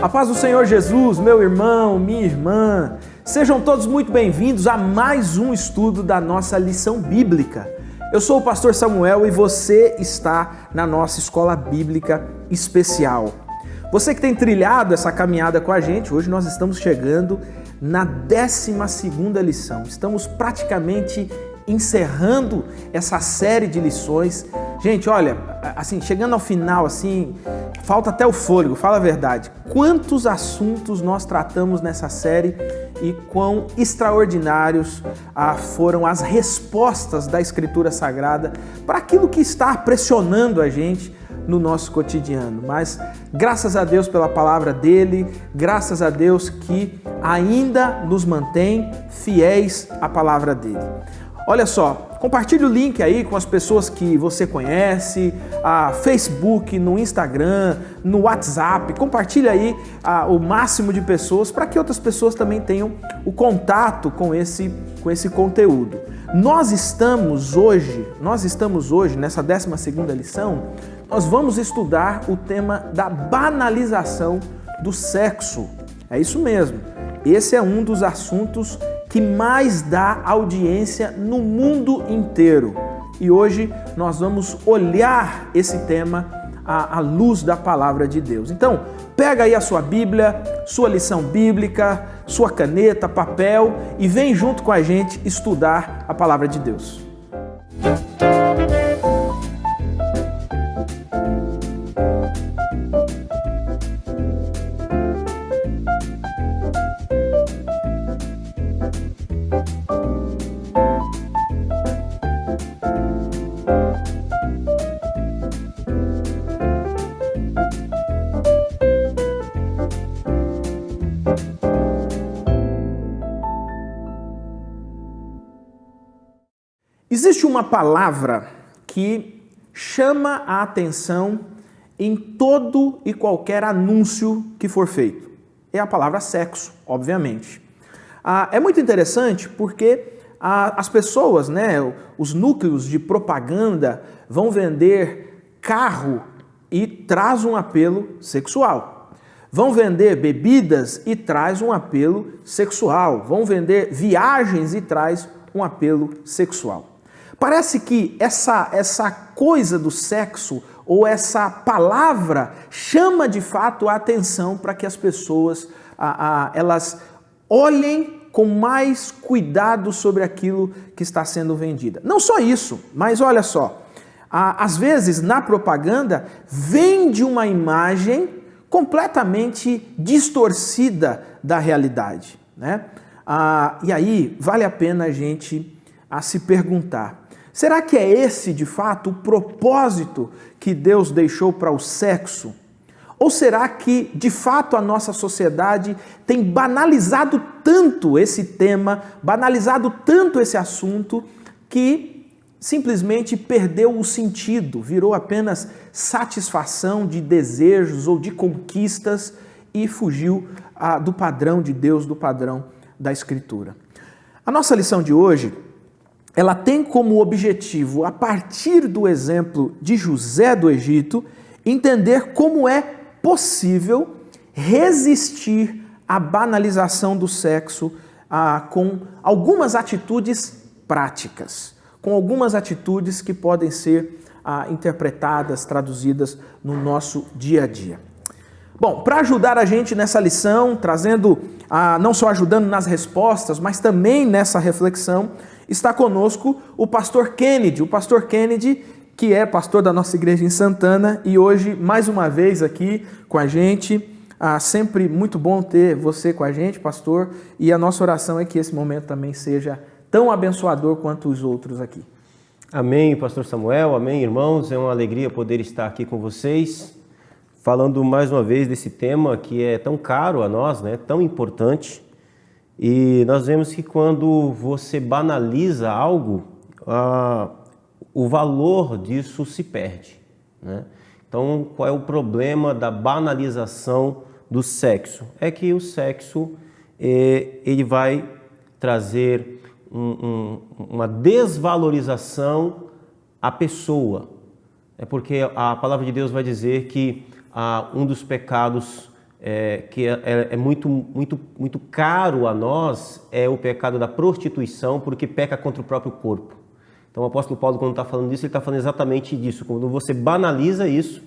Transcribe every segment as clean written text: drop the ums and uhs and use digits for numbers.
A paz do Senhor Jesus, meu irmão, minha irmã, sejam todos muito bem-vindos a mais um estudo da nossa lição bíblica. Eu sou o pastor Samuel e você está na nossa escola bíblica especial. Você que tem trilhado essa caminhada com a gente, hoje nós estamos chegando na 12ª lição. Estamos praticamente encerrando essa série de lições. Gente, olha, assim, chegando ao final, assim, falta até o fôlego, fala a verdade. Quantos assuntos nós tratamos nessa série e quão extraordinários foram as respostas da Escritura Sagrada para aquilo que está pressionando a gente no nosso cotidiano. Mas graças a Deus pela palavra dele, graças a Deus que ainda nos mantém fiéis à palavra dele. Olha só, compartilhe o link aí com as pessoas que você conhece, Facebook, no Instagram, no WhatsApp. Compartilhe aí o máximo de pessoas para que outras pessoas também tenham o contato com esse conteúdo. Nós estamos hoje, nessa 12ª lição, nós vamos estudar o tema da banalização do sexo. É isso mesmo, esse é um dos assuntos que mais dá audiência no mundo inteiro. E hoje nós vamos olhar esse tema à luz da palavra de Deus. Então, pega aí a sua Bíblia, sua lição bíblica, sua caneta, papel e vem junto com a gente estudar a palavra de Deus. Existe uma palavra que chama a atenção em todo e qualquer anúncio que for feito. É a palavra sexo, obviamente. É muito interessante porque as pessoas, os núcleos de propaganda vão vender carro e traz um apelo sexual. Vão vender bebidas e traz um apelo sexual. Vão vender viagens e traz um apelo sexual. Parece que essa coisa do sexo ou essa palavra chama de fato a atenção para que as pessoas elas olhem com mais cuidado sobre aquilo que está sendo vendido. Não só isso, mas olha só, às vezes na propaganda vende uma imagem completamente distorcida da realidade, né? E aí vale a pena a gente se perguntar: será que é esse, de fato, o propósito que Deus deixou para o sexo? Ou será que, de fato, a nossa sociedade tem banalizado tanto esse tema, banalizado tanto esse assunto, que simplesmente perdeu o sentido, virou apenas satisfação de desejos ou de conquistas e fugiu do padrão de Deus, do padrão da Escritura? A nossa lição de hoje, ela tem como objetivo, a partir do exemplo de José do Egito, entender como é possível resistir à banalização do sexo com algumas atitudes práticas, com algumas atitudes que podem ser interpretadas, traduzidas no nosso dia a dia. Bom, para ajudar a gente nessa lição, trazendo, não só ajudando nas respostas, mas também nessa reflexão, está conosco o pastor Kennedy, que é pastor da nossa igreja em Santana e hoje, mais uma vez aqui com a gente. Sempre muito bom ter você com a gente, pastor, e a nossa oração é que esse momento também seja tão abençoador quanto os outros aqui. Amém, pastor Samuel, amém, irmãos, é uma alegria poder estar aqui com vocês, falando mais uma vez desse tema que é tão caro a nós, tão importante. E nós vemos que quando você banaliza algo, o valor disso se perde, Então, qual é o problema da banalização do sexo? É que o sexo ele vai trazer uma desvalorização à pessoa. É porque a palavra de Deus vai dizer que um dos pecados que é muito caro a nós, é o pecado da prostituição, porque peca contra o próprio corpo. Então o apóstolo Paulo, quando está falando disso, ele está falando exatamente disso. Quando você banaliza isso,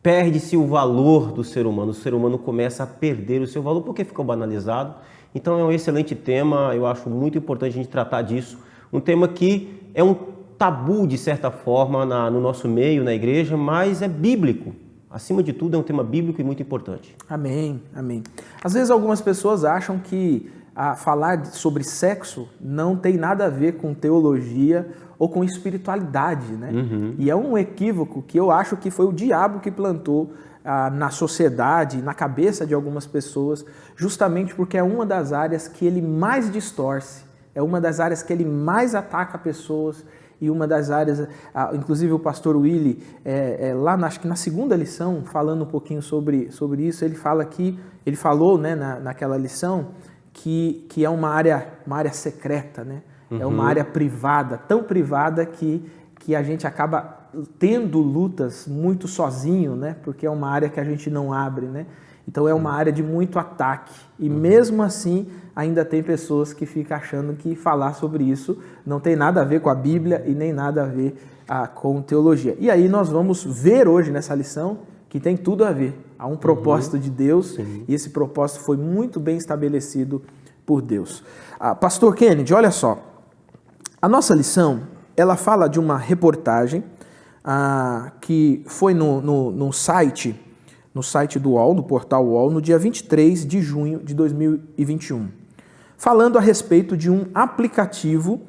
perde-se o valor do ser humano. O ser humano começa a perder o seu valor porque ficou banalizado. Então é um excelente tema, eu acho muito importante a gente tratar disso. Um tema que é um tabu, de certa forma, no nosso meio, na igreja, mas é bíblico. Acima de tudo, é um tema bíblico e muito importante. Amém, amém. Às vezes algumas pessoas acham que falar sobre sexo não tem nada a ver com teologia ou com espiritualidade, né? E é um equívoco que eu acho que foi o diabo que plantou na sociedade, na cabeça de algumas pessoas, justamente porque é uma das áreas que ele mais distorce, é uma das áreas que ele mais ataca pessoas, e uma das áreas, inclusive o pastor Willy, lá acho que na segunda lição, falando um pouquinho sobre isso, ele falou, né, naquela lição, que é uma área secreta, né? É uma área privada, tão privada que a gente acaba tendo lutas muito sozinho, né? Porque é uma área que a gente não abre, né? Então é uma área de muito ataque. E mesmo assim, ainda tem pessoas que ficam achando que falar sobre isso não tem nada a ver com a Bíblia e nem nada a ver com teologia. E aí nós vamos ver hoje nessa lição que tem tudo a ver. Há um propósito de Deus. Sim. E esse propósito foi muito bem estabelecido por Deus. Pastor Kennedy, olha só. A nossa lição, ela fala de uma reportagem que foi no site do UOL, no portal UOL, no dia 23 de junho de 2021, falando a respeito de um aplicativo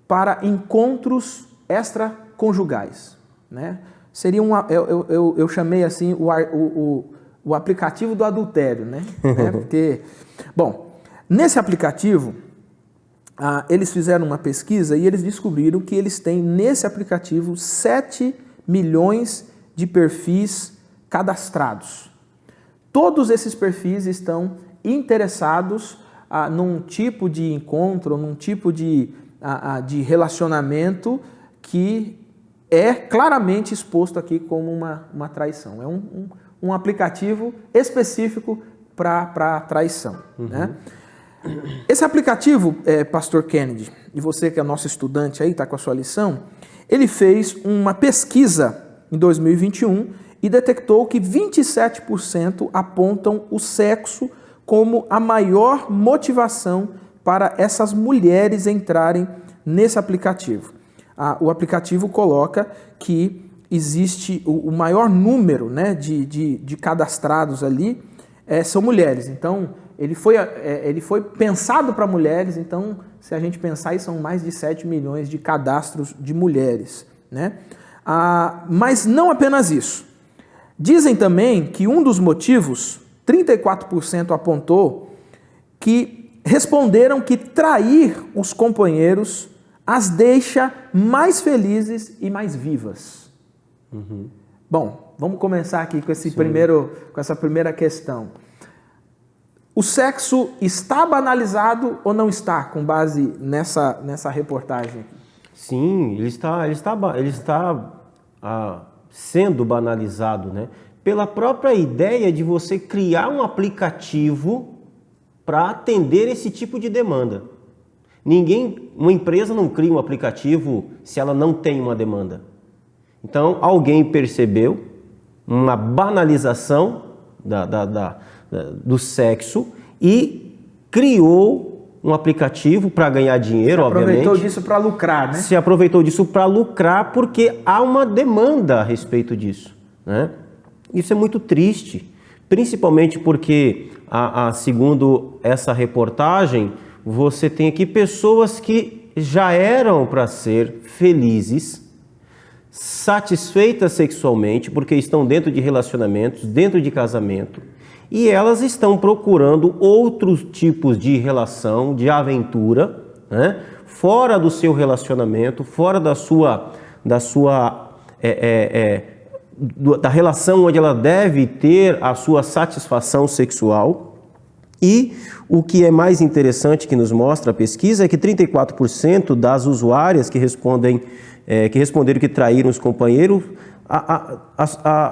para encontros extraconjugais, né? Seria eu chamei assim o aplicativo do adultério, né? Porque, bom, nesse aplicativo, eles fizeram uma pesquisa e eles descobriram que eles têm nesse aplicativo 7 milhões de perfis cadastrados. Todos esses perfis estão interessados num tipo de encontro, num tipo de relacionamento que é claramente exposto aqui como uma traição. É um aplicativo específico para traição. Né? Esse aplicativo, Pastor Kennedy, e você que é nosso estudante aí, está com a sua lição, ele fez uma pesquisa em 2021 e detectou que 27% apontam o sexo como a maior motivação para essas mulheres entrarem nesse aplicativo. O aplicativo coloca que existe o maior número, né, de cadastrados ali são mulheres. Então, ele foi pensado para mulheres, então, se a gente pensar, são mais de 7 milhões de cadastros de mulheres, né? Mas não apenas isso. Dizem também que um dos motivos, 34% apontou, que responderam que trair os companheiros as deixa mais felizes e mais vivas. Bom, vamos começar aqui com essa primeira questão. O sexo está banalizado ou não está, com base nessa reportagem? Sim, ele está sendo banalizado, né? Pela própria ideia de você criar um aplicativo para atender esse tipo de demanda. Uma empresa não cria um aplicativo se ela não tem uma demanda. Então, alguém percebeu uma banalização do sexo e criou um aplicativo para ganhar dinheiro, obviamente. Se aproveitou disso para lucrar, né? Se aproveitou disso para lucrar porque há uma demanda a respeito disso, né? Isso é muito triste, principalmente porque, segundo essa reportagem, você tem aqui pessoas que já eram para ser felizes, satisfeitas sexualmente, porque estão dentro de relacionamentos, dentro de casamento, e elas estão procurando outros tipos de relação, de aventura, né? Fora do seu relacionamento, fora da relação onde ela deve ter a sua satisfação sexual. E o que é mais interessante que nos mostra a pesquisa é que 34% das usuárias que responderam que traíram os companheiros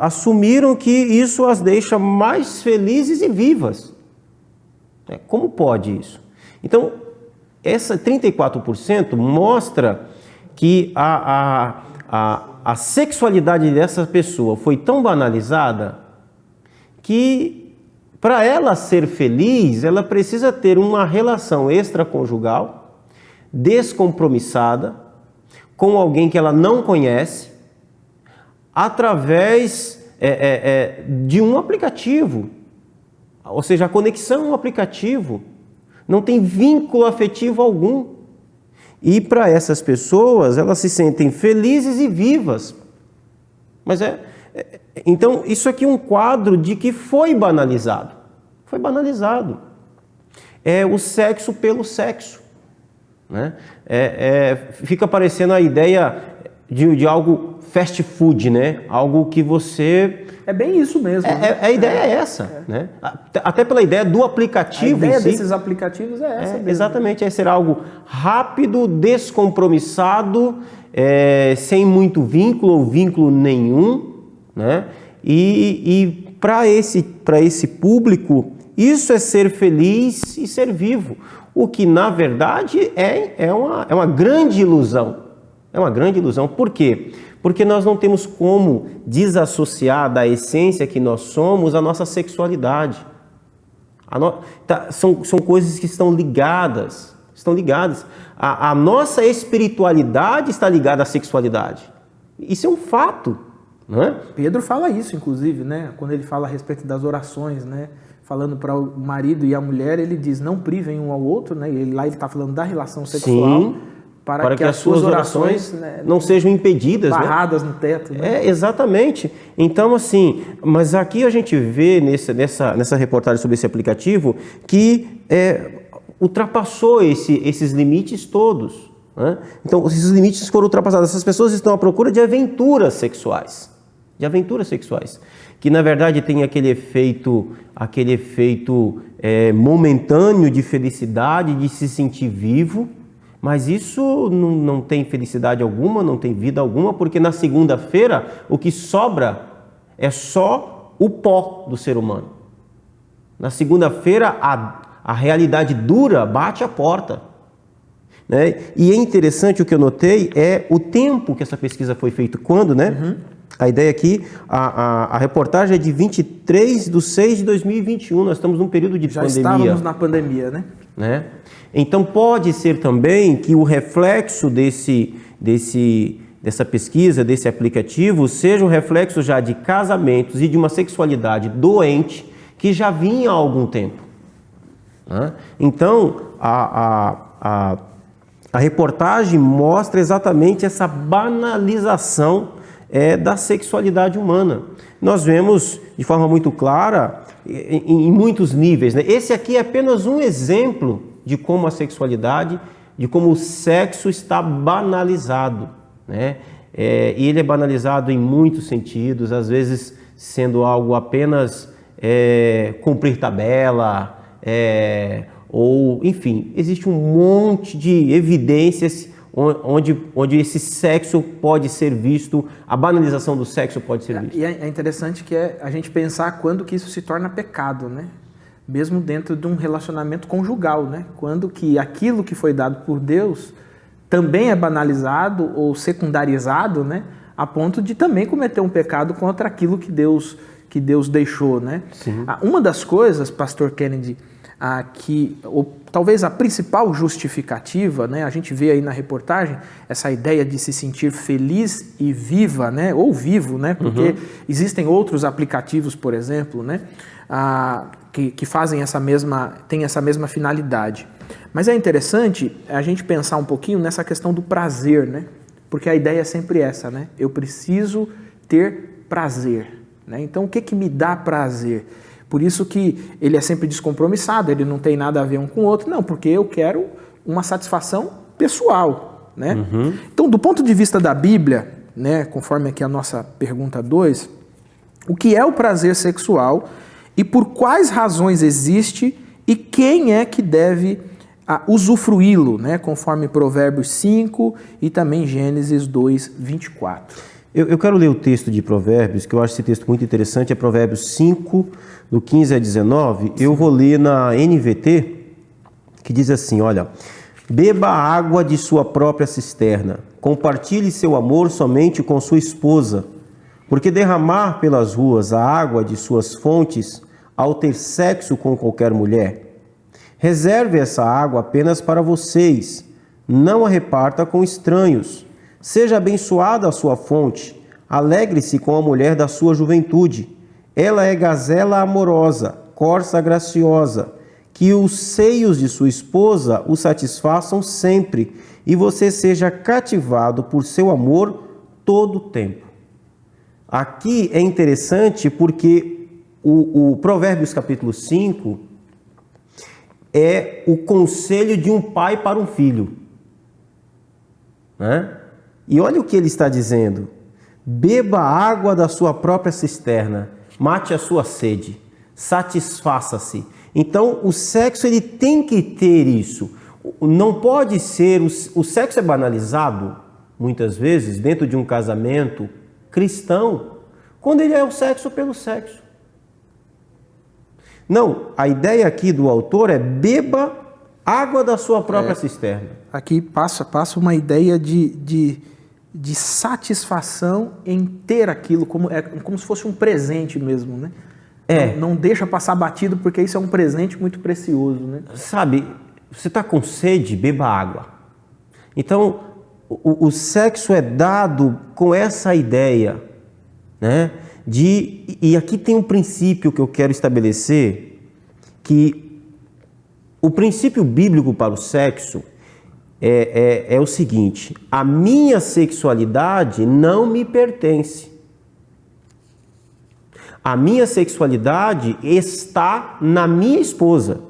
assumiram que isso as deixa mais felizes e vivas. Como pode isso? Então, essa 34% mostra que a sexualidade dessa pessoa foi tão banalizada que, para ela ser feliz, ela precisa ter uma relação extraconjugal, descompromissada, com alguém que ela não conhece, através de um aplicativo. Ou seja, a conexão é um aplicativo. Não tem vínculo afetivo algum. E para essas pessoas, elas se sentem felizes e vivas. Mas então, isso aqui é um quadro de que foi banalizado. Foi banalizado. É o sexo pelo sexo. Né? Fica parecendo a ideia de algo fast food, né? Algo que você... É bem isso mesmo. A ideia é essa. Né? Até pela ideia do aplicativo. A ideia desses aplicativos é essa mesmo. Exatamente, é ser algo rápido, descompromissado, sem muito vínculo ou vínculo nenhum. Né? E para esse público, isso é ser feliz e ser vivo. O que, na verdade, é uma grande ilusão. É uma grande ilusão. Por quê? Porque nós não temos como desassociar da essência que nós somos a nossa sexualidade. São coisas que estão ligadas. A nossa espiritualidade está ligada à sexualidade. Isso é um fato. Não é? Pedro fala isso, inclusive, né? Quando ele fala a respeito das orações, né? Falando para o marido e a mulher, ele diz, não privem um ao outro, né? Lá ele está falando da relação sexual. Sim. Para que as suas orações não sejam impedidas, barradas, né? No teto. Né? Exatamente. Então, assim, mas aqui a gente vê nessa reportagem sobre esse aplicativo que ultrapassou esses limites todos. Né? Então, esses limites foram ultrapassados. Essas pessoas estão à procura de aventuras sexuais. Que, na verdade, tem aquele efeito momentâneo de felicidade, de se sentir vivo. Mas isso não tem felicidade alguma, não tem vida alguma, porque na segunda-feira o que sobra é só o pó do ser humano. Na segunda-feira a realidade dura bate a porta. Né? E é interessante, o que eu notei é o tempo que essa pesquisa foi feita. Quando, né? Uhum. A ideia aqui, a reportagem é de 23/6/2021, nós estamos num período de pandemia. Já estávamos na pandemia, né? Então pode ser também que o reflexo dessa pesquisa, desse aplicativo, seja um reflexo já de casamentos e de uma sexualidade doente que já vinha há algum tempo. Né? Então a reportagem mostra exatamente essa banalização da sexualidade humana. Nós vemos de forma muito clara em muitos níveis. Né? Esse aqui é apenas um exemplo de como a sexualidade, de como o sexo está banalizado. Né? E ele é banalizado em muitos sentidos, às vezes sendo algo apenas cumprir tabela, ou enfim, existe um monte de evidências onde esse sexo pode ser visto, a banalização do sexo pode ser vista. E é interessante que a gente pensar quando que isso se torna pecado, né? Mesmo dentro de um relacionamento conjugal, né? Quando que aquilo que foi dado por Deus também é banalizado ou secundarizado, né? A ponto de também cometer um pecado contra aquilo que Deus deixou, né? Sim. Uma das coisas, pastor Kennedy, talvez a principal justificativa, né? A gente vê aí na reportagem essa ideia de se sentir feliz e viva, né? Ou vivo, né? Porque existem outros aplicativos, por exemplo, né? Que fazem têm essa mesma finalidade. Mas é interessante a gente pensar um pouquinho nessa questão do prazer, né? Porque a ideia é sempre essa, né? Eu preciso ter prazer, né? Então, o que me dá prazer? Por isso que ele é sempre descompromissado, ele não tem nada a ver um com o outro, não, porque eu quero uma satisfação pessoal, né? Então, do ponto de vista da Bíblia, né, conforme aqui a nossa pergunta 2, o que é o prazer sexual e por quais razões existe e quem é que deve usufruí-lo, né, conforme Provérbios 5 e também Gênesis 2:24. Eu quero ler o texto de Provérbios, que eu acho esse texto muito interessante, é Provérbios 5, do 15 a 19. Eu vou ler na NVT, que diz assim, olha: beba a água de sua própria cisterna, compartilhe seu amor somente com sua esposa, porque derramar pelas ruas a água de suas fontes ao ter sexo com qualquer mulher. Reserve essa água apenas para vocês, não a reparta com estranhos. Seja abençoada a sua fonte, alegre-se com a mulher da sua juventude. Ela é gazela amorosa, corça graciosa, que os seios de sua esposa o satisfaçam sempre, e você seja cativado por seu amor todo o tempo. Aqui é interessante porque o Provérbios capítulo 5 é o conselho de um pai para um filho, né? E olha o que ele está dizendo: beba a água da sua própria cisterna, mate a sua sede, satisfaça-se. Então, o sexo ele tem que ter isso. Não pode ser... O sexo é banalizado, muitas vezes, dentro de um casamento cristão, quando ele é o sexo pelo sexo. Não, a ideia aqui do autor é beba água da sua própria cisterna. Aqui passa uma ideia de satisfação em ter aquilo, como se fosse um presente mesmo, né? Não deixa passar batido, porque isso é um presente muito precioso, né? Sabe, você está com sede, beba água. Então, o sexo é dado com essa ideia, né? E aqui tem um princípio que eu quero estabelecer, que o princípio bíblico para o sexo é o seguinte: a minha sexualidade não me pertence. A minha sexualidade está na minha esposa.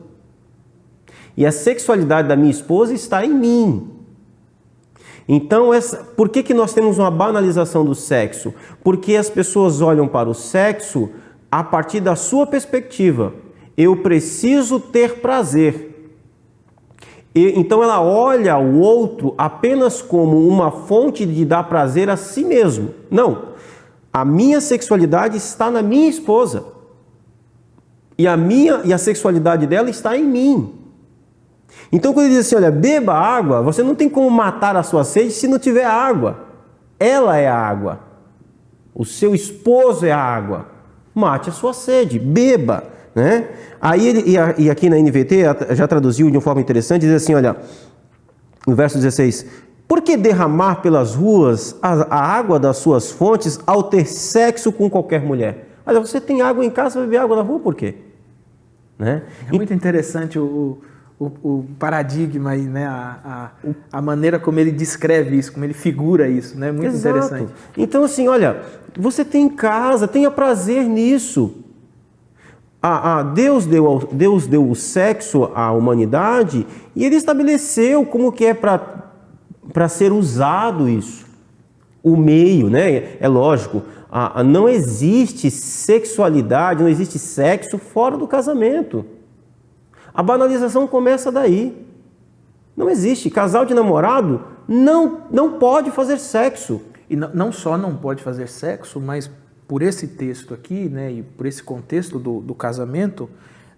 E a sexualidade da minha esposa está em mim. Então, por que nós temos uma banalização do sexo? Porque as pessoas olham para o sexo a partir da sua perspectiva. Eu preciso ter prazer. Então ela olha o outro apenas como uma fonte de dar prazer a si mesmo. Não. A minha sexualidade está na minha esposa. E a sexualidade dela está em mim. Então quando ele diz assim, olha, beba água, você não tem como matar a sua sede se não tiver água. Ela é a água. O seu esposo é a água. Mate a sua sede, beba, né? Aí e aqui na NVT já traduziu de uma forma interessante, diz assim, olha, no verso 16: por que derramar pelas ruas a água das suas fontes ao ter sexo com qualquer mulher? Olha, você tem água em casa, vai beber água na rua, por quê? Né? É muito interessante o paradigma aí, né? A maneira como ele descreve isso, como ele figura isso, né? Muito Exato. Interessante. Então, assim, olha, você tem em casa, tenha prazer nisso. Deus deu o sexo à humanidade e ele estabeleceu como que é para ser usado isso. O meio, né? É lógico, não existe sexualidade, não existe sexo fora do casamento. A banalização começa daí. Não existe. Casal de namorado não pode fazer sexo. E não só não pode fazer sexo, mas por esse texto aqui, né, e por esse contexto do casamento,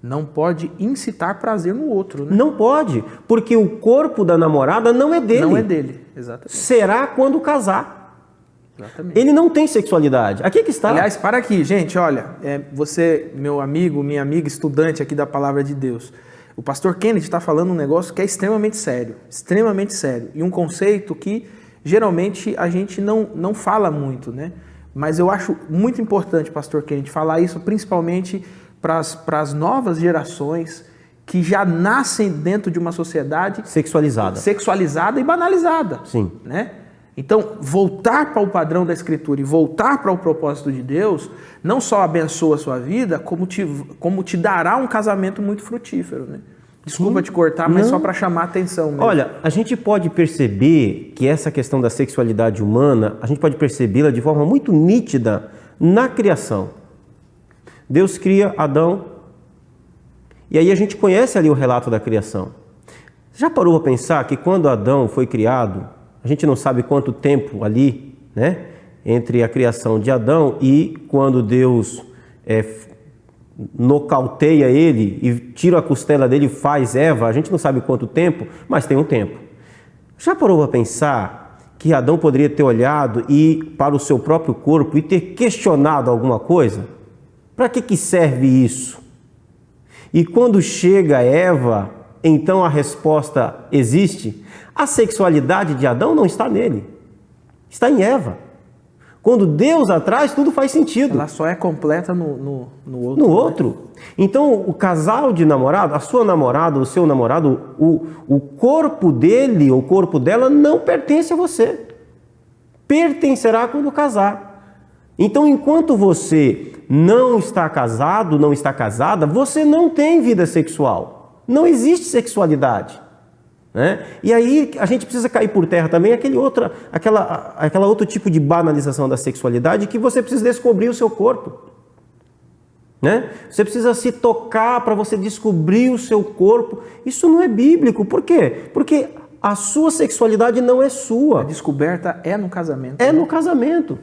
não pode incitar prazer no outro, né? Não pode, porque o corpo da namorada não é dele. Não é dele, exatamente. Será quando casar. Exatamente. Ele não tem sexualidade. Aqui que está. Aliás, para aqui, gente, olha, você, meu amigo, minha amiga, estudante aqui da Palavra de Deus, o pastor Kennedy está falando um negócio que é extremamente sério, e um conceito que geralmente a gente não fala muito, né? Mas eu acho muito importante, pastor Kennedy, falar isso principalmente para as novas gerações que já nascem dentro de uma sociedade sexualizada e banalizada. Sim. Né? Então, voltar para o padrão da Escritura e voltar para o propósito de Deus não só abençoa a sua vida, como te dará um casamento muito frutífero, né? Desculpa te cortar, mas só para chamar a atenção mesmo. Olha, a gente pode perceber que essa questão da sexualidade humana, a gente pode percebê-la de forma muito nítida na criação. Deus cria Adão, e aí a gente conhece ali o relato da criação. Já parou para pensar que quando Adão foi criado, a gente não sabe quanto tempo ali, né? entre a criação de Adão e quando Deus nocauteia ele e tira a costela dele e faz Eva. A gente não sabe quanto tempo, mas tem um tempo. Já parou para pensar que Adão poderia ter olhado para o seu próprio corpo e ter questionado alguma coisa? Para que serve isso? E quando chega Eva, então a resposta existe. A sexualidade de Adão não está nele, está em Eva. Quando Deus atrás, tudo faz sentido. Ela só é completa no outro. No outro. Então, o casal de namorado, a sua namorada, o seu namorado, o corpo dele, o corpo dela não pertence a você. Pertencerá quando casar. Então, enquanto você não está casado, não está casada, você não tem vida sexual. Não existe sexualidade. Né? E aí a gente precisa cair por terra também aquela outro tipo de banalização da sexualidade, que você precisa descobrir o seu corpo. Né? Você precisa se tocar para você descobrir o seu corpo. Isso não é bíblico. Por quê? Porque a sua sexualidade não é sua. A descoberta é no casamento. É no casamento.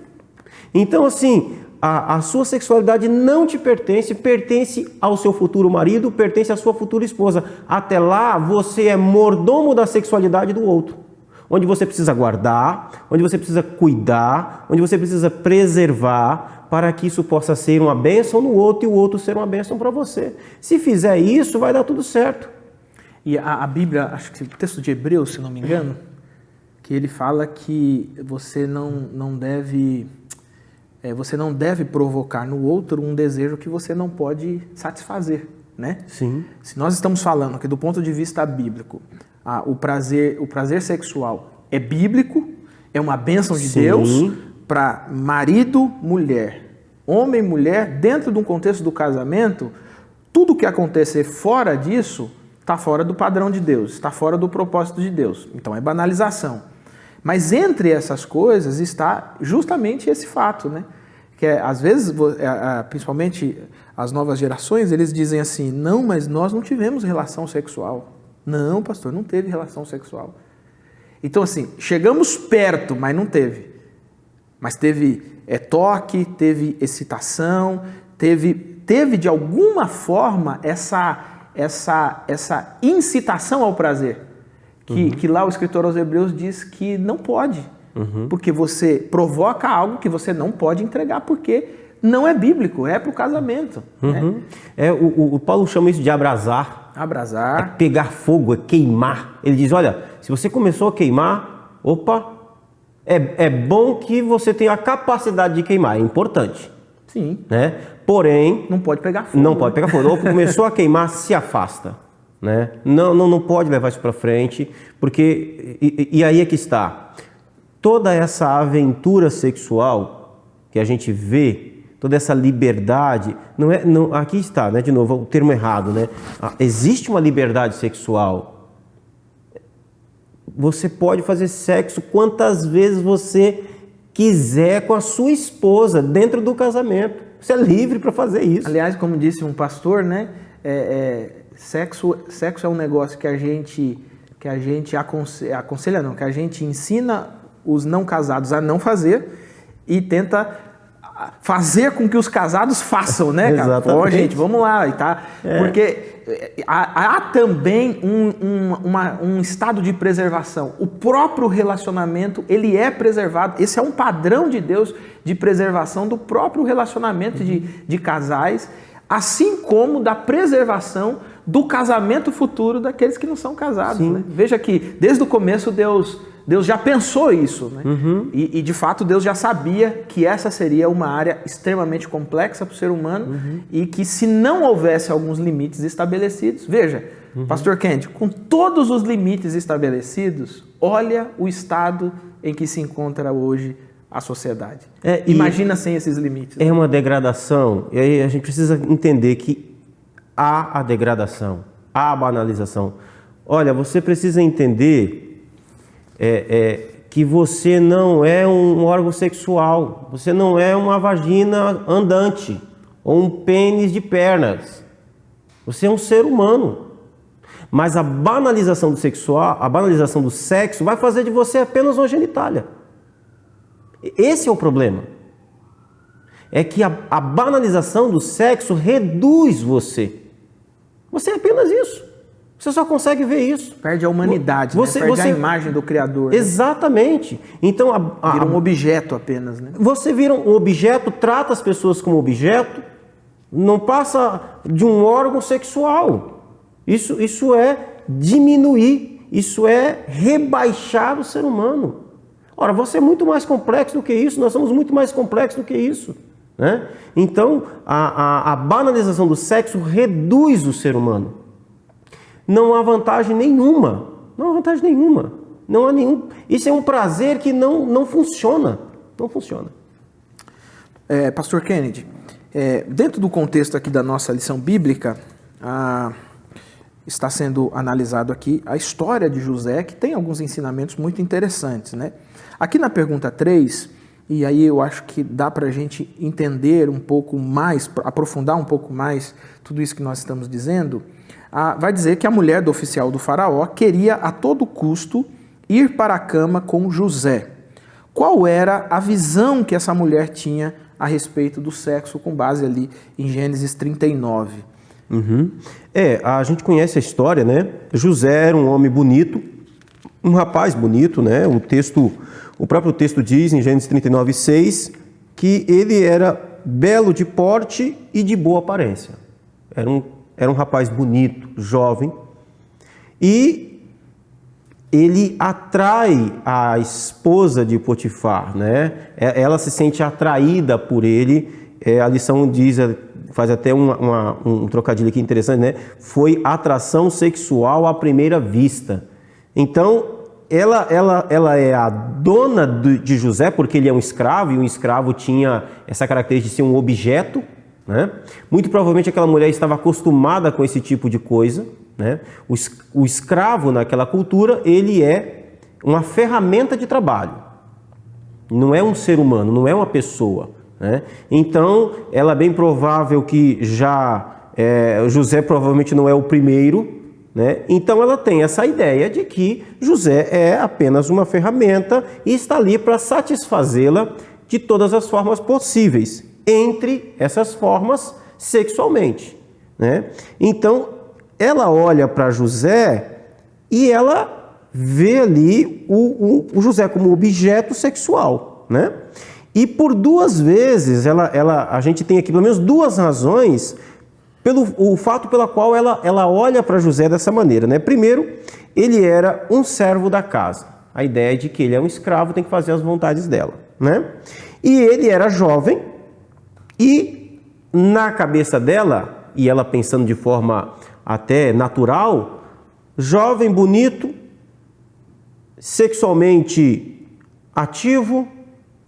Então, assim, a sua sexualidade não te pertence, pertence ao seu futuro marido, pertence à sua futura esposa. Até lá, você é mordomo da sexualidade do outro. Onde você precisa guardar, onde você precisa cuidar, onde você precisa preservar, para que isso possa ser uma bênção no outro e o outro ser uma bênção para você. Se fizer isso, vai dar tudo certo. E a Bíblia, acho que o texto de Hebreus, se não me engano, que ele fala que você não deve provocar no outro um desejo que você não pode satisfazer, né? Sim. Se nós estamos falando que do ponto de vista bíblico, o prazer sexual é bíblico, é uma bênção de Sim. Deus para marido, mulher, homem e mulher, dentro de um contexto do casamento, tudo que acontecer fora disso está fora do padrão de Deus, está fora do propósito de Deus. Então é banalização. Mas entre essas coisas está justamente esse fato, né? Que às vezes, principalmente as novas gerações, eles dizem assim, não, mas nós não tivemos relação sexual. Não, pastor, não teve relação sexual. Então assim, chegamos perto, mas não teve. Mas teve toque, teve excitação, teve de alguma forma essa incitação ao prazer. Que lá o escritor aos Hebreus diz que não pode, porque você provoca algo que você não pode entregar, porque não é bíblico, é para o casamento. Né? O Paulo chama isso de abrasar. Abrasar. É pegar fogo, é queimar. Ele diz, olha, se você começou a queimar, é bom que você tenha a capacidade de queimar, é importante. Sim. Né? Porém... Não pode pegar fogo. Não pode pegar fogo. Ou começou a queimar, se afasta. Né? Não pode levar isso para frente, porque e aí é que está toda essa aventura sexual que a gente vê, toda essa liberdade, aqui está, né? De novo, o termo errado, né? Existe uma liberdade sexual. Você pode fazer sexo quantas vezes você quiser com a sua esposa dentro do casamento. Você é livre para fazer isso. Aliás, como disse um pastor, né? Sexo é um negócio que a gente aconselha, não, que a gente ensina os não casados a não fazer e tenta fazer com que os casados façam, né, cara? Exatamente. Pô, gente, vamos lá, e tá? Porque há também um estado de preservação. O próprio relacionamento, ele é preservado. Esse é um padrão de Deus de preservação do próprio relacionamento de casais, assim como da preservação do casamento futuro daqueles que não são casados. Né? Veja que, desde o começo, Deus já pensou isso. Né? E, de fato, Deus já sabia que essa seria uma área extremamente complexa para o ser humano e que, se não houvesse alguns limites estabelecidos... Veja, Pastor Kennedy, com todos os limites estabelecidos, olha o estado em que se encontra hoje a sociedade. Imagina sem esses limites. É uma degradação. E aí a gente precisa entender que há a degradação, há a banalização. Olha, você precisa entender que você não é um órgão sexual, você não é uma vagina andante ou um pênis de pernas. Você é um ser humano. Mas a banalização do sexo vai fazer de você apenas uma genitália. Esse é o problema. É que a banalização do sexo reduz você. Você é apenas isso. Você só consegue ver isso. Perde a humanidade, perde a imagem do Criador. Exatamente. Né? Então, vira um objeto apenas. Né? Você vira um objeto, trata as pessoas como objeto, não passa de um órgão sexual. Isso é diminuir, isso é rebaixar o ser humano. Ora, você é muito mais complexo do que isso, nós somos muito mais complexos do que isso. Né? Então, a banalização do sexo reduz o ser humano. Não há vantagem nenhuma. Não há vantagem nenhuma. Não há nenhum. Isso é um prazer que não funciona. Não funciona. Pastor Kennedy, dentro do contexto aqui da nossa lição bíblica, está sendo analisado aqui a história de José, que tem alguns ensinamentos muito interessantes, né? Aqui na pergunta 3, e aí eu acho que dá para a gente entender um pouco mais, aprofundar um pouco mais tudo isso que nós estamos dizendo, vai dizer que a mulher do oficial do faraó queria a todo custo ir para a cama com José. Qual era a visão que essa mulher tinha a respeito do sexo, com base ali em Gênesis 39? A gente conhece a história, né? José era um homem bonito, um rapaz bonito, né? O próprio texto diz em Gênesis 39:6 que ele era belo de porte e de boa aparência. Era um rapaz bonito, jovem, e ele atrai a esposa de Potifar, né? Ela se sente atraída por ele. A lição diz, faz até um trocadilho aqui interessante, né? Foi atração sexual à primeira vista. Então, ela é a dona de José, porque ele é um escravo, e um escravo tinha essa característica de ser um objeto, né? Muito provavelmente aquela mulher estava acostumada com esse tipo de coisa, né? O escravo naquela cultura, ele é uma ferramenta de trabalho, não é um ser humano, não é uma pessoa, né? Então, ela é bem provável que José provavelmente não é o primeiro, né? Então ela tem essa ideia de que José é apenas uma ferramenta e está ali para satisfazê-la de todas as formas possíveis, entre essas formas sexualmente, né? Então ela olha para José e ela vê ali o José como objeto sexual, né? E por duas vezes a gente tem aqui pelo menos duas razões o fato pela qual ela olha para José dessa maneira, né? Primeiro, ele era um servo da casa. A ideia de que ele é um escravo, tem que fazer as vontades dela, né? E ele era jovem e na cabeça dela, e ela pensando de forma até natural, jovem, bonito, sexualmente ativo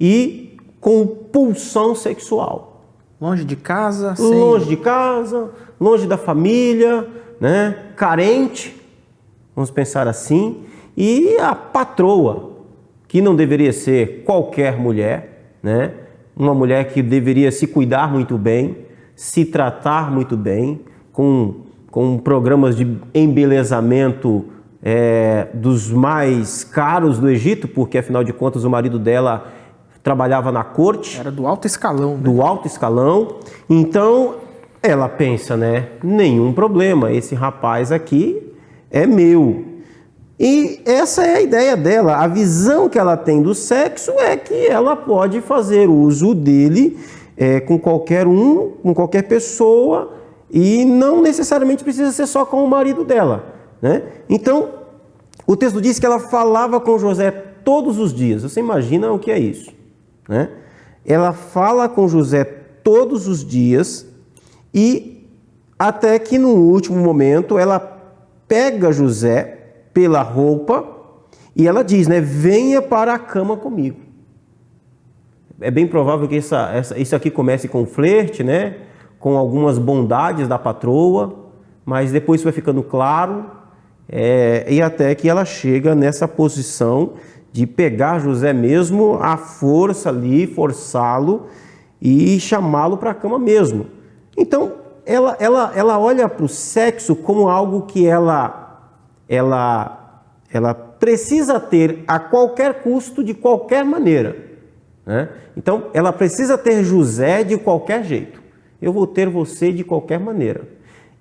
e com pulsão sexual. Longe de casa, longe da família, né? Carente, vamos pensar assim. E a patroa, que não deveria ser qualquer mulher, né? Uma mulher que deveria se cuidar muito bem, se tratar muito bem, com programas de embelezamento dos mais caros do Egito, porque afinal de contas o marido dela trabalhava na corte. Era do alto escalão. Né? Do alto escalão. Então, ela pensa, né? Nenhum problema, esse rapaz aqui é meu. E essa é a ideia dela. A visão que ela tem do sexo é que ela pode fazer uso dele com qualquer com qualquer pessoa, e não necessariamente precisa ser só com o marido dela, né? Então, o texto diz que ela falava com José todos os dias. Você imagina o que é isso? Né? Ela fala com José todos os dias e até que no último momento ela pega José pela roupa e ela diz, né? Venha para a cama comigo. É bem provável que isso aqui comece com flerte, né? Com algumas bondades da patroa, mas depois isso vai ficando claro, e até que ela chega nessa posição de pegar José mesmo à força ali, forçá-lo e chamá-lo para a cama mesmo. Então, ela olha para o sexo como algo que ela precisa ter a qualquer custo, de qualquer maneira, né? Então, ela precisa ter José de qualquer jeito. Eu vou ter você de qualquer maneira.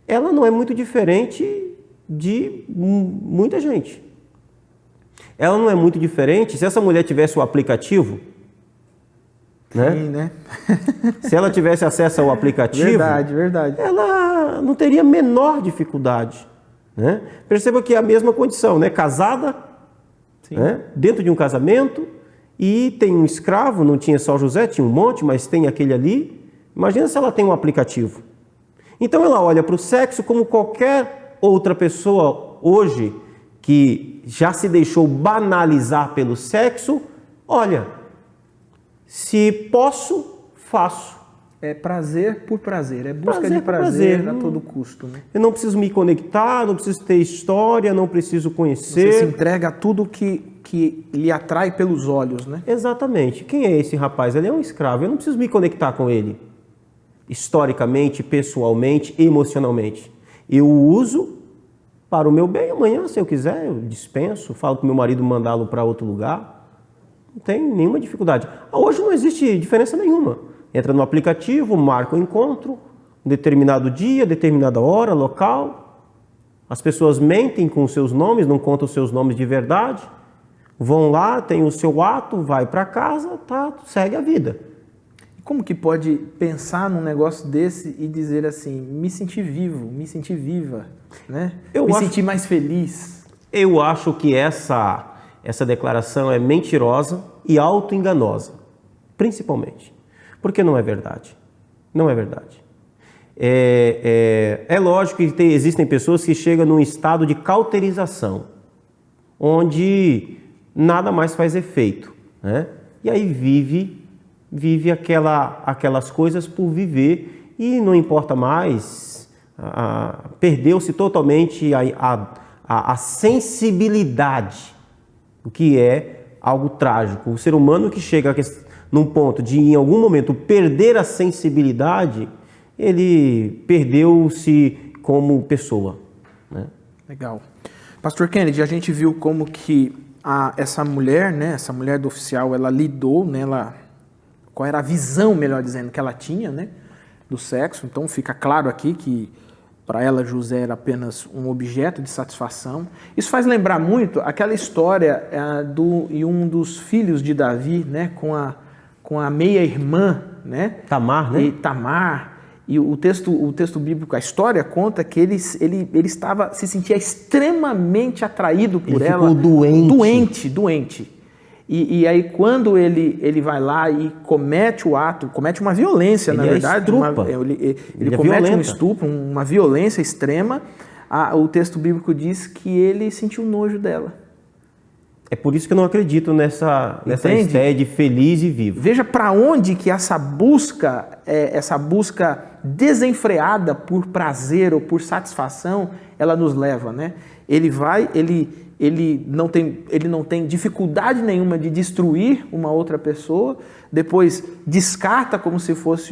Ela não é muito diferente de muita gente. Ela não é muito diferente. Se essa mulher tivesse o aplicativo, né? Sim, né? Se ela tivesse acesso ao aplicativo, Verdade. ela não teria a menor dificuldade, né? Perceba que é a mesma condição, né? Casada, né? Dentro de um casamento, e tem um escravo, não tinha só José, tinha um monte, mas tem aquele ali. Imagina se ela tem um aplicativo. Então ela olha para o sexo como qualquer outra pessoa hoje que já se deixou banalizar pelo sexo. Olha, se posso, faço. É prazer por prazer, é busca Prazer de por prazer prazer. a todo custo, né? Eu não preciso me conectar, não preciso ter história, não preciso Você se conhecer. entrega a tudo que lhe atrai pelos olhos, né? Exatamente. Quem é esse rapaz? Ele é um escravo. Eu não preciso me conectar com ele historicamente, pessoalmente, emocionalmente. Eu o uso para o meu bem. Amanhã, se eu quiser, eu dispenso, falo para o meu marido mandá-lo para outro lugar. Não tem nenhuma dificuldade. Hoje não existe diferença nenhuma. Entra no aplicativo, marca o encontro, um determinado dia, determinada hora, local. As pessoas mentem com os seus nomes, não contam os seus nomes de verdade. Vão lá, tem o seu ato, vai para casa, tá, segue a vida. Como que pode pensar num negócio desse e dizer assim, me senti vivo, me senti viva, né? Senti mais feliz. Eu acho que essa declaração é mentirosa e autoenganosa, principalmente. Porque não é verdade. Não é verdade. É lógico que existem pessoas que chegam num estado de cauterização, onde nada mais faz efeito, né? E aí vive aquelas coisas por viver e não importa mais, perdeu-se totalmente a sensibilidade, o que é algo trágico. O ser humano que chega num ponto de, em algum momento, perder a sensibilidade, ele perdeu-se como pessoa, né? Legal. Pastor Kennedy, a gente viu como que essa mulher, né, essa mulher do oficial, ela lidou, né, qual era a visão, melhor dizendo, que ela tinha, né, do sexo. Então fica claro aqui que para ela José era apenas um objeto de satisfação. Isso faz lembrar muito aquela história de um dos filhos de Davi, né, com a meia-irmã, né? Tamar, né? Tamar. E o texto bíblico, a história conta que ele se sentia extremamente atraído por ela. Ficou doente. E aí quando ele vai lá e comete o ato, comete uma violência, na verdade. Ele comete um estupro, uma violência extrema. O texto bíblico diz que ele sentiu nojo dela. É por isso que eu não acredito nessa ideia de feliz e vivo. Veja para onde que essa busca desenfreada por prazer ou por satisfação, ela nos leva, né? Ele não tem dificuldade nenhuma de destruir uma outra pessoa, depois descarta como se fosse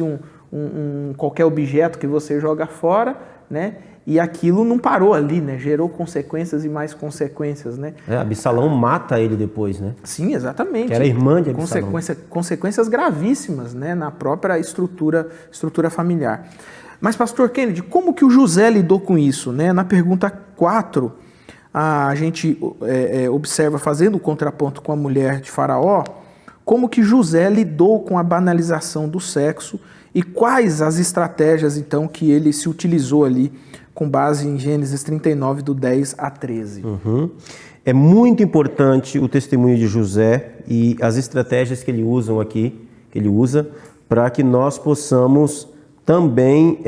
qualquer objeto que você joga fora, né? E aquilo não parou ali, né? Gerou consequências e mais consequências, né? Absalão mata ele depois, né? Sim, exatamente. Que era irmã de Absalão. Consequências gravíssimas, né? Na própria estrutura familiar. Mas, pastor Kennedy, como que o José lidou com isso, né? Na pergunta 4, a gente observa, fazendo o contraponto com a mulher de Faraó, como que José lidou com a banalização do sexo e quais as estratégias, então, que ele se utilizou ali com base em Gênesis 39, do 10 a 13. Uhum. É muito importante o testemunho de José e as estratégias que ele usa para que nós possamos também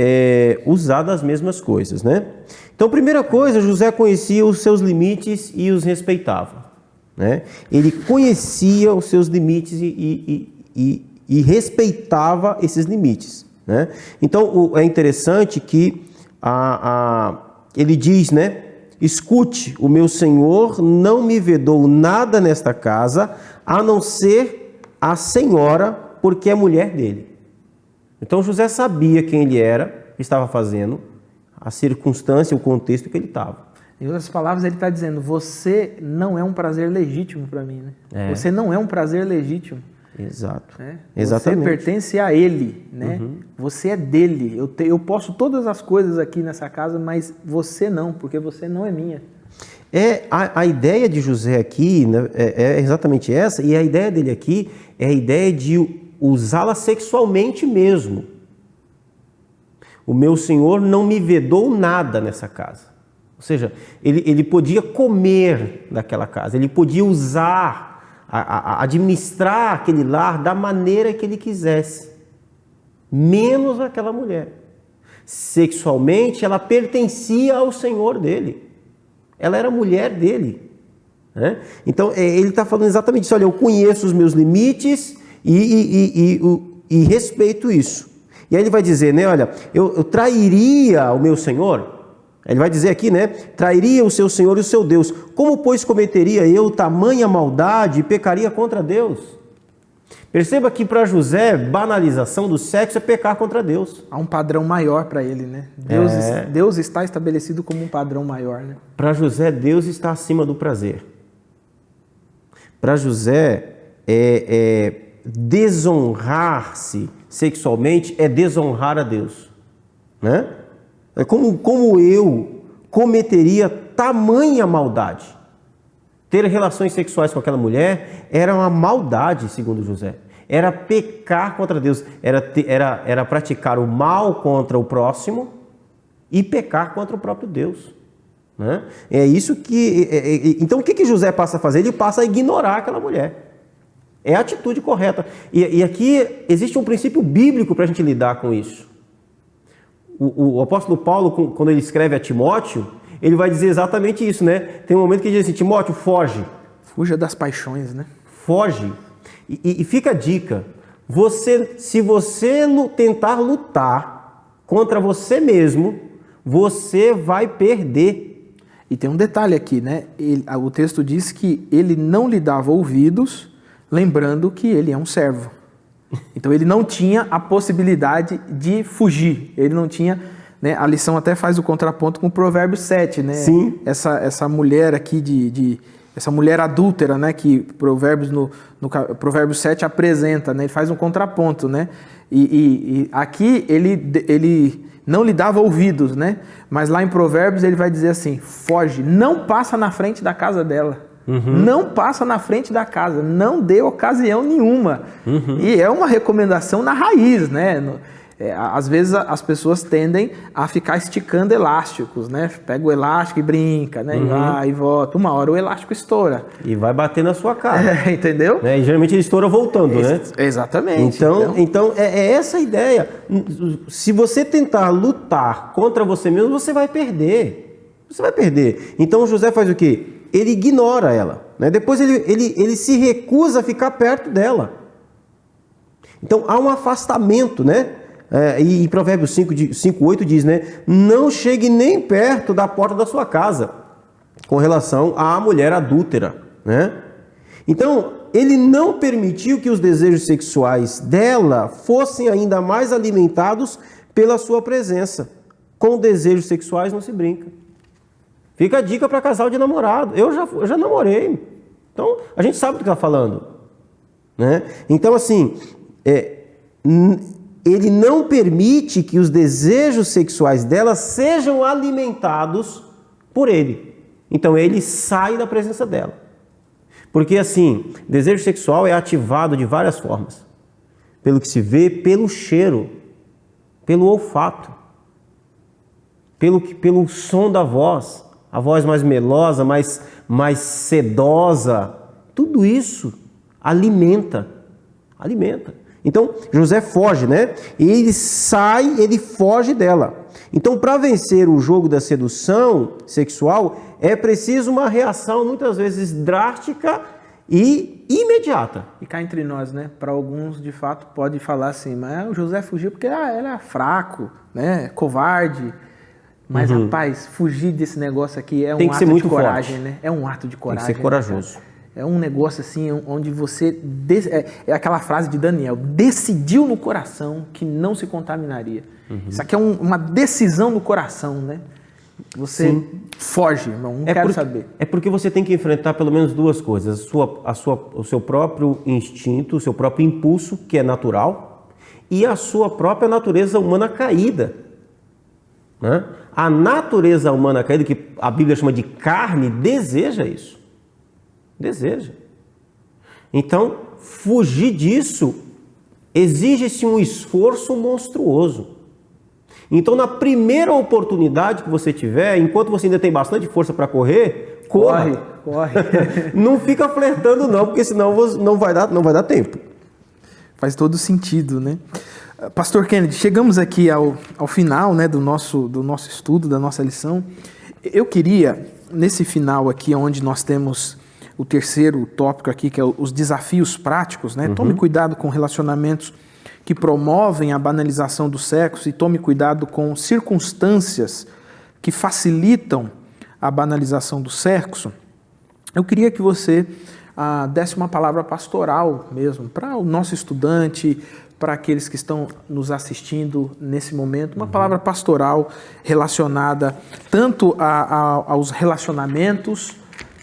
usar das mesmas coisas, né? Então, primeira coisa, José conhecia os seus limites e os respeitava, né? Ele conhecia os seus limites e respeitava esses limites, né? Então, é interessante que ele diz, né? Escute, o meu senhor não me vedou nada nesta casa, a não ser a senhora, porque é mulher dele. Então, José sabia quem ele era, estava fazendo, a circunstância, o contexto que ele estava. Em outras palavras, ele está dizendo, você não é um prazer legítimo para mim, né? Você não é um prazer legítimo. Exato. Né? Exatamente. Você pertence a Ele, né? Você é dele. Eu posso todas as coisas aqui nessa casa, mas você não, porque você não é minha. A ideia de José aqui, né, é exatamente essa, e a ideia dele aqui é a ideia de usá-la sexualmente mesmo. O meu Senhor não me vedou nada nessa casa. Ou seja, ele podia comer daquela casa, ele podia usar, administrar aquele lar da maneira que ele quisesse, menos aquela mulher. Sexualmente, ela pertencia ao Senhor dele. Ela era mulher dele. Né? Então, ele está falando exatamente isso. Olha, eu conheço os meus limites e respeito isso. E aí ele vai dizer, né? Olha, eu trairia o meu Senhor. Ele vai dizer aqui, né? Trairia o seu Senhor e o seu Deus. Como, pois, cometeria eu tamanha maldade e pecaria contra Deus? Perceba que para José, banalização do sexo é pecar contra Deus. Há um padrão maior para ele, né? Deus está estabelecido como um padrão maior, né? Para José, Deus está acima do prazer. Para José, desonrar-se sexualmente é desonrar a Deus. Né? Como eu cometeria tamanha maldade? Ter relações sexuais com aquela mulher era uma maldade, segundo José. Era pecar contra Deus. Era praticar o mal contra o próximo e pecar contra o próprio Deus. Né? É isso que... Então, o que José passa a fazer? Ele passa a ignorar aquela mulher. É a atitude correta. E aqui existe um princípio bíblico para a gente lidar com isso. O apóstolo Paulo, quando ele escreve a Timóteo, ele vai dizer exatamente isso, né? Tem um momento que ele diz assim, Timóteo, foge. Fuja das paixões, né? Foge. E fica a dica. Se você tentar lutar contra você mesmo, você vai perder. E tem um detalhe aqui, né? O texto diz que ele não lhe dava ouvidos, lembrando que ele é um servo. Então ele não tinha a possibilidade de fugir. Ele não tinha, né? A lição até faz o contraponto com o Provérbios 7, né? Sim. Essa mulher aqui essa mulher adúltera, né? Que Provérbios no Provérbios 7 apresenta, né? Ele faz um contraponto, né? E aqui ele não lhe dava ouvidos, né? Mas lá em Provérbios ele vai dizer assim: foge, não passa na frente da casa dela. Não passa na frente da casa, não dê ocasião nenhuma. E é uma recomendação na raiz, né? Às vezes as pessoas tendem a ficar esticando elásticos, né? Pega o elástico e brinca, né? E vai e volta. Uma hora o elástico estoura. E vai bater na sua cara. Entendeu? Né? E geralmente ele estoura voltando, né? Exatamente. Então é essa a ideia. Se você tentar lutar contra você mesmo, você vai perder. Você vai perder. Então José faz o quê? Ele ignora ela. Né? Depois ele se recusa a ficar perto dela. Então há um afastamento, né? E Provérbios 5:8 diz, né? Não chegue nem perto da porta da sua casa, com relação à mulher adúltera, né? Então, ele não permitiu que os desejos sexuais dela fossem ainda mais alimentados pela sua presença. Com desejos sexuais não se brinca. Fica a dica para casal de namorado. Eu já namorei. Então, a gente sabe do que está falando. Né? Então, assim, ele não permite que os desejos sexuais dela sejam alimentados por ele. Então, ele sai da presença dela. Porque, assim, desejo sexual é ativado de várias formas. Pelo que se vê, pelo cheiro, pelo olfato, pelo som da voz. A voz mais melosa, mais sedosa, tudo isso alimenta. Então, José foge, né? E ele foge dela. Então, para vencer o jogo da sedução sexual, é preciso uma reação muitas vezes drástica e imediata. E cá entre nós, né? Para alguns, de fato, pode falar assim, mas o José fugiu porque ele era fraco, né? Covarde. Mas, rapaz, fugir desse negócio aqui é um ato de coragem, né? É um ato de coragem. Tem que ser corajoso. Né, é um negócio assim, onde você... É aquela frase de Daniel, decidiu no coração que não se contaminaria. Isso aqui é uma decisão no coração, né? Você Foge, irmão, não quero saber. É porque você tem que enfrentar pelo menos duas coisas. O seu próprio instinto, o seu próprio impulso, que é natural, e a sua própria natureza humana caída. Né? A natureza humana caída, que a Bíblia chama de carne, deseja isso. Deseja. Então, fugir disso exige-se um esforço monstruoso. Então, na primeira oportunidade que você tiver, enquanto você ainda tem bastante força para correr, corre. Não fica flertando não, porque senão não vai dar tempo. Faz todo sentido, né? Pastor Kennedy, chegamos aqui ao final, né, do nosso estudo, da nossa lição. Eu queria, nesse final aqui, onde nós temos o terceiro tópico aqui, que é os desafios práticos, né? Tome cuidado com relacionamentos que promovem a banalização do sexo e tome cuidado com circunstâncias que facilitam a banalização do sexo. Eu queria que você desse uma palavra pastoral mesmo para o nosso estudante, para aqueles que estão nos assistindo nesse momento, uma palavra pastoral relacionada tanto aos relacionamentos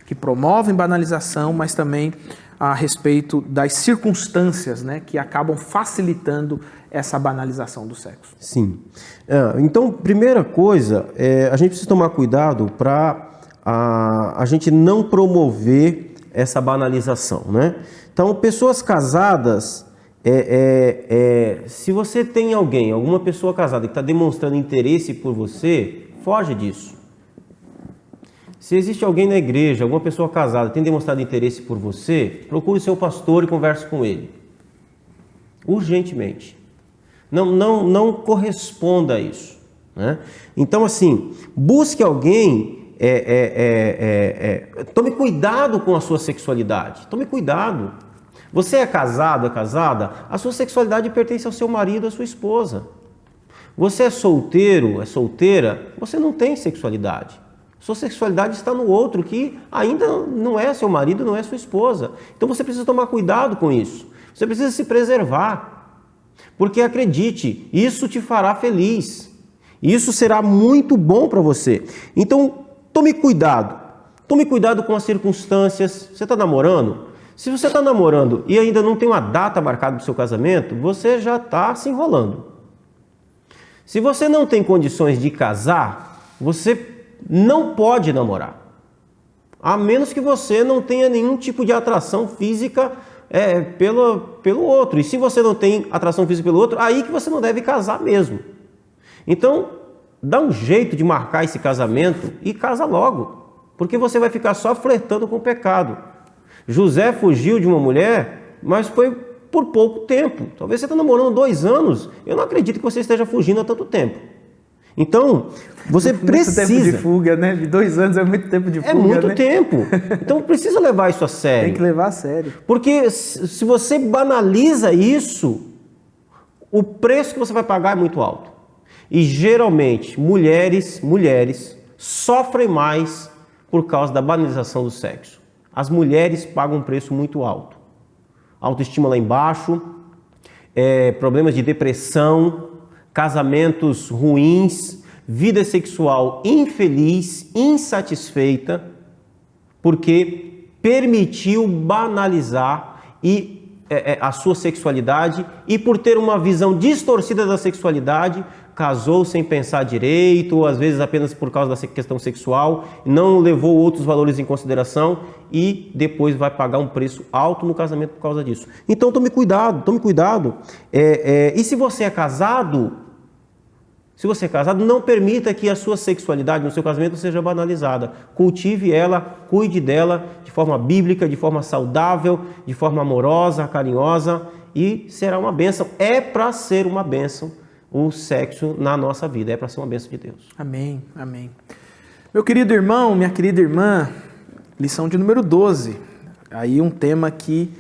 que promovem banalização, mas também a respeito das circunstâncias, né, que acabam facilitando essa banalização do sexo. Sim. Então, primeira coisa, a gente precisa tomar cuidado para a gente não promover essa banalização, né? Então, pessoas casadas, se você tem alguma pessoa casada que está demonstrando interesse por você, foge disso. Se existe alguém na igreja, alguma pessoa casada, que tem demonstrado interesse por você, procure seu pastor e converse com ele. Urgentemente. Não corresponda a isso. Né? Então, assim, busque alguém, tome cuidado com a sua sexualidade. Tome cuidado. Você é casado, é casada, a sua sexualidade pertence ao seu marido, à sua esposa. Você é solteiro, é solteira, você não tem sexualidade. Sua sexualidade está no outro que ainda não é seu marido, não é sua esposa. Então você precisa tomar cuidado com isso. Você precisa se preservar. Porque acredite, isso te fará feliz. Isso será muito bom para você. Então tome cuidado. Tome cuidado com as circunstâncias. Você está namorando? Se você está namorando e ainda não tem uma data marcada para o seu casamento, você já está se enrolando. Se você não tem condições de casar, você não pode namorar, a menos que você não tenha nenhum tipo de atração física pelo outro. E se você não tem atração física pelo outro, aí que você não deve casar mesmo. Então, dá um jeito de marcar esse casamento e casa logo, porque você vai ficar só flertando com o pecado. José fugiu de uma mulher, mas foi por pouco tempo. Talvez você está namorando 2 anos, eu não acredito que você esteja fugindo há tanto tempo. Então, você precisa... Muito tempo de fuga, né? 2 anos é muito tempo de fuga, É muito né? tempo. Então, precisa levar isso a sério. Tem que levar a sério. Porque se você banaliza isso, o preço que você vai pagar é muito alto. E, geralmente, mulheres sofrem mais por causa da banalização do sexo. As mulheres pagam um preço muito alto. Autoestima lá embaixo, problemas de depressão, casamentos ruins, vida sexual infeliz, insatisfeita, porque permitiu banalizar a sua sexualidade e por ter uma visão distorcida da sexualidade, casou sem pensar direito, ou às vezes apenas por causa da questão sexual, não levou outros valores em consideração e depois vai pagar um preço alto no casamento por causa disso. Então tome cuidado. E se você é casado, não permita que a sua sexualidade no seu casamento seja banalizada. Cultive ela, cuide dela de forma bíblica, de forma saudável, de forma amorosa, carinhosa, e será uma bênção. É para ser uma bênção o sexo na nossa vida, é para ser uma bênção de Deus. Amém, amém. Meu querido irmão, minha querida irmã, lição de número 12. Aí um tema que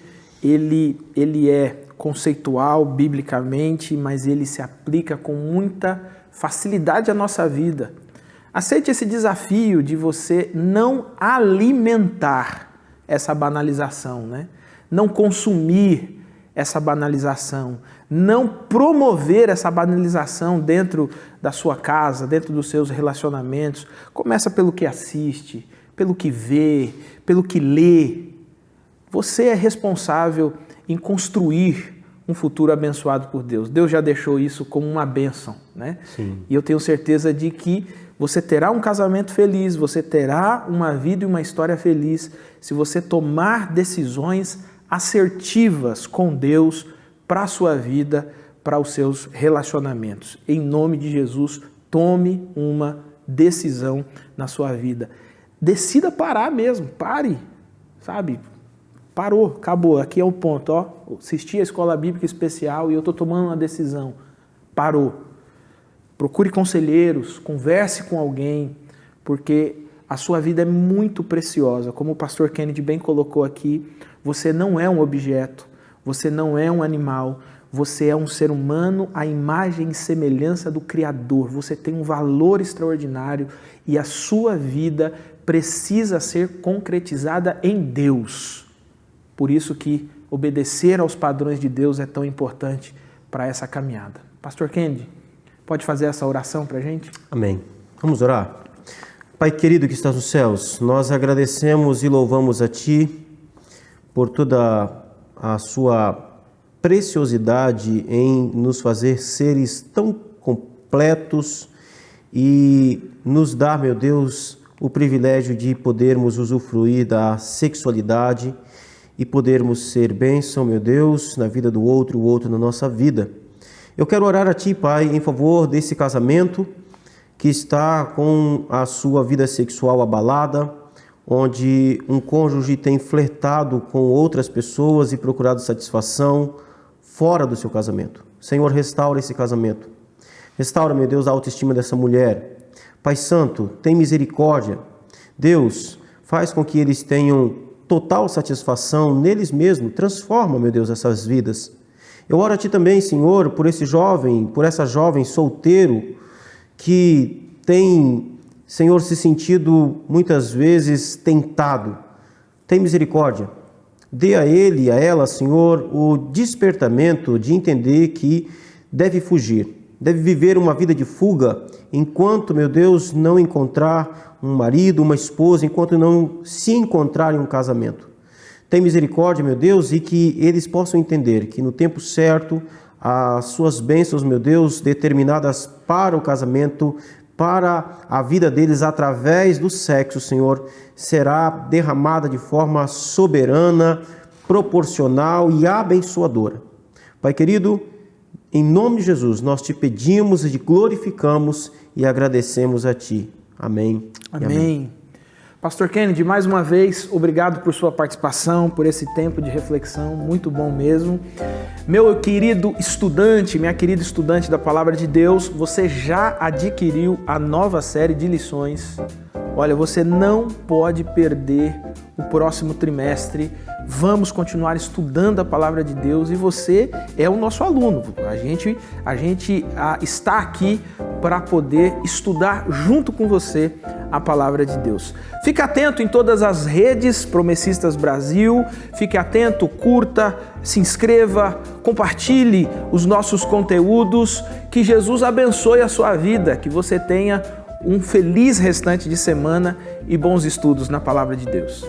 ele é conceitual biblicamente, mas ele se aplica com muita facilidade à nossa vida. Aceite esse desafio de você não alimentar essa banalização, né? Não consumir essa banalização, não promover essa banalização dentro da sua casa, dentro dos seus relacionamentos. Começa pelo que assiste, pelo que vê, pelo que lê. Você é responsável em construir um futuro abençoado por Deus. Deus já deixou isso como uma bênção, né? Sim. E eu tenho certeza de que você terá um casamento feliz, você terá uma vida e uma história feliz se você tomar decisões assertivas com Deus para a sua vida, para os seus relacionamentos. Em nome de Jesus, tome uma decisão na sua vida. Decida parar mesmo, pare, sabe? Parou, acabou, aqui é o ponto, ó. Assisti a escola bíblica especial e eu estou tomando uma decisão. Parou. Procure conselheiros, converse com alguém, porque a sua vida é muito preciosa. Como o pastor Kennedy bem colocou aqui, você não é um objeto, você não é um animal, você é um ser humano à imagem e semelhança do Criador. Você tem um valor extraordinário e a sua vida precisa ser concretizada em Deus. Por isso que obedecer aos padrões de Deus é tão importante para essa caminhada. Pastor Kennedy, pode fazer essa oração para a gente? Amém. Vamos orar? Pai querido que estás nos céus, nós agradecemos e louvamos a Ti por toda a Sua preciosidade em nos fazer seres tão completos e nos dar, meu Deus, o privilégio de podermos usufruir da sexualidade e podermos ser bênção, meu Deus, na vida do outro, o outro na nossa vida. Eu quero orar a Ti, Pai, em favor desse casamento que está com a sua vida sexual abalada, onde um cônjuge tem flertado com outras pessoas e procurado satisfação fora do seu casamento. Senhor, restaura esse casamento. Restaura, meu Deus, a autoestima dessa mulher. Pai Santo, tem misericórdia. Deus, faz com que eles tenham total satisfação neles mesmos. Transforma, meu Deus, essas vidas. Eu oro a Ti também, Senhor, por esse jovem, por essa jovem solteiro que tem, Senhor, se sentido muitas vezes tentado. Tem misericórdia. Dê a ele e a ela, Senhor, o despertamento de entender que deve fugir, deve viver uma vida de fuga enquanto, meu Deus, não encontrar um marido, uma esposa, enquanto não se encontrar em um casamento. Tem misericórdia, meu Deus, e que eles possam entender que no tempo certo as suas bênçãos, meu Deus, determinadas para o casamento, para a vida deles através do sexo, Senhor, será derramada de forma soberana, proporcional e abençoadora. Pai querido, em nome de Jesus, nós te pedimos e te glorificamos e agradecemos a Ti. Amém. Amém. Pastor Kennedy, mais uma vez, obrigado por sua participação, por esse tempo de reflexão, muito bom mesmo. Meu querido estudante, minha querida estudante da Palavra de Deus, você já adquiriu a nova série de lições. Olha, você não pode perder o próximo trimestre. Vamos continuar estudando a Palavra de Deus e você é o nosso aluno. A gente está aqui para poder estudar junto com você a Palavra de Deus. Fique atento em todas as redes Promessistas Brasil, fique atento, curta, se inscreva, compartilhe os nossos conteúdos, que Jesus abençoe a sua vida, que você tenha um feliz restante de semana e bons estudos na Palavra de Deus.